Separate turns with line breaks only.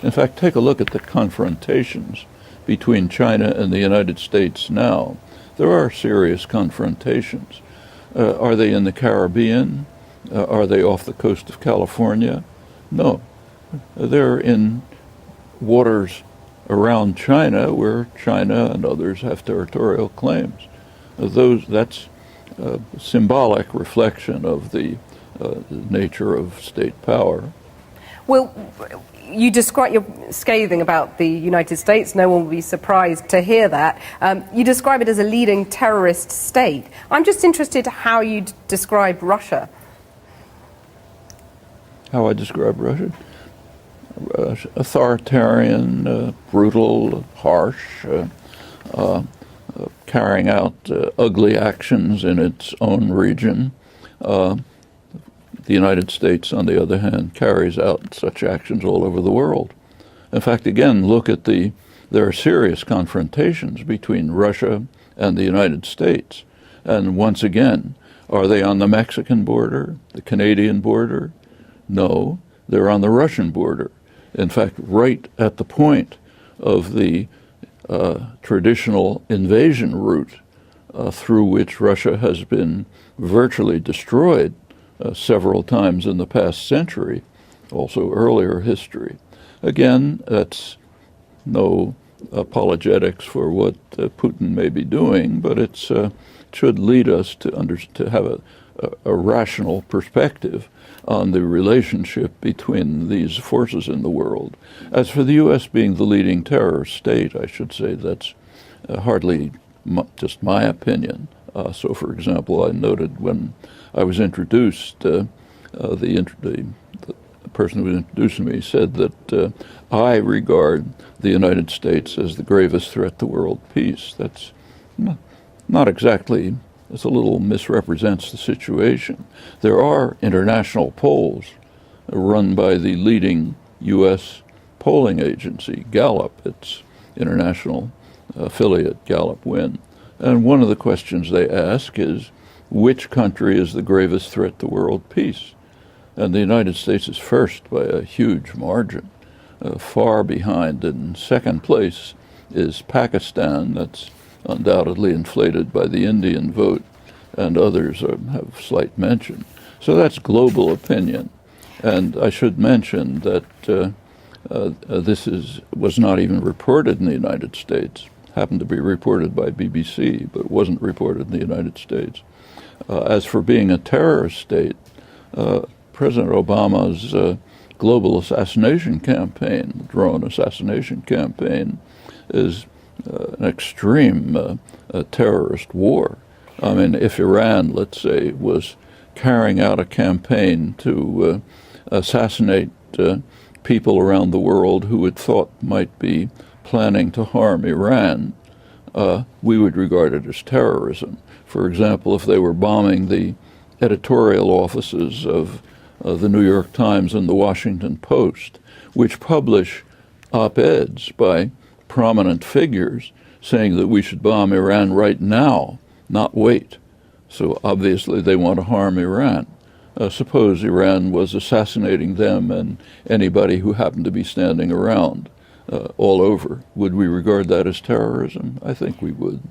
In fact, take a look at the confrontations between China and the United States now. There are serious confrontations. Are they in the Caribbean? Are they off the coast of California? No. They're in waters around China where China and others have territorial claims. That's a symbolic reflection of the nature of state power.
Well, you're scathing about the United States. No one will be surprised to hear that. You describe it as a leading terrorist state. I'm just interested how you describe Russia. How
I describe Russia? Authoritarian, brutal, harsh, carrying out ugly actions in its own region. The United States, on the other hand, carries out such actions all over the world. In fact, again, look at there are serious confrontations between Russia and the United States. And once again, are they on the Mexican border, the Canadian border? No, they're on the Russian border. In fact, right at the point of the traditional invasion route through which Russia has been virtually destroyed several times in the past century, also earlier history. Again, that's no apologetics for what Putin may be doing, but it should lead us to have a rational perspective on the relationship between these forces in the world. As for the U.S. being the leading terror state, I should say that's hardly just my opinion. So, for example, I noted when I was introduced, the person who was introducing me said that I regard the United States as the gravest threat to world peace. That's not exactly, it's a little misrepresents the situation. There are international polls run by the leading U.S. polling agency, GALLUP, its international affiliate, GALLUP Win. And one of the questions they ask is, which country is the gravest threat to world peace? And the United States is first by a huge margin. Far behind, in second place, is Pakistan. That's undoubtedly inflated by the Indian vote, and others have slight mention. So that's global opinion. And I should mention that this was not even reported in the United States. Happened to be reported by BBC, but wasn't reported in the United States. As for being a terrorist state, President Obama's global assassination campaign, drone assassination campaign, is an extreme terrorist war. I mean, if Iran, let's say, was carrying out a campaign to assassinate people around the world who it thought might be planning to harm Iran, we would regard it as terrorism. For example, if they were bombing the editorial offices of the New York Times and the Washington Post, which publish op-eds by prominent figures saying that we should bomb Iran right now, not wait. So obviously they want to harm Iran. Suppose Iran was assassinating them and anybody who happened to be standing around all over. Would we regard that as terrorism? I think we would.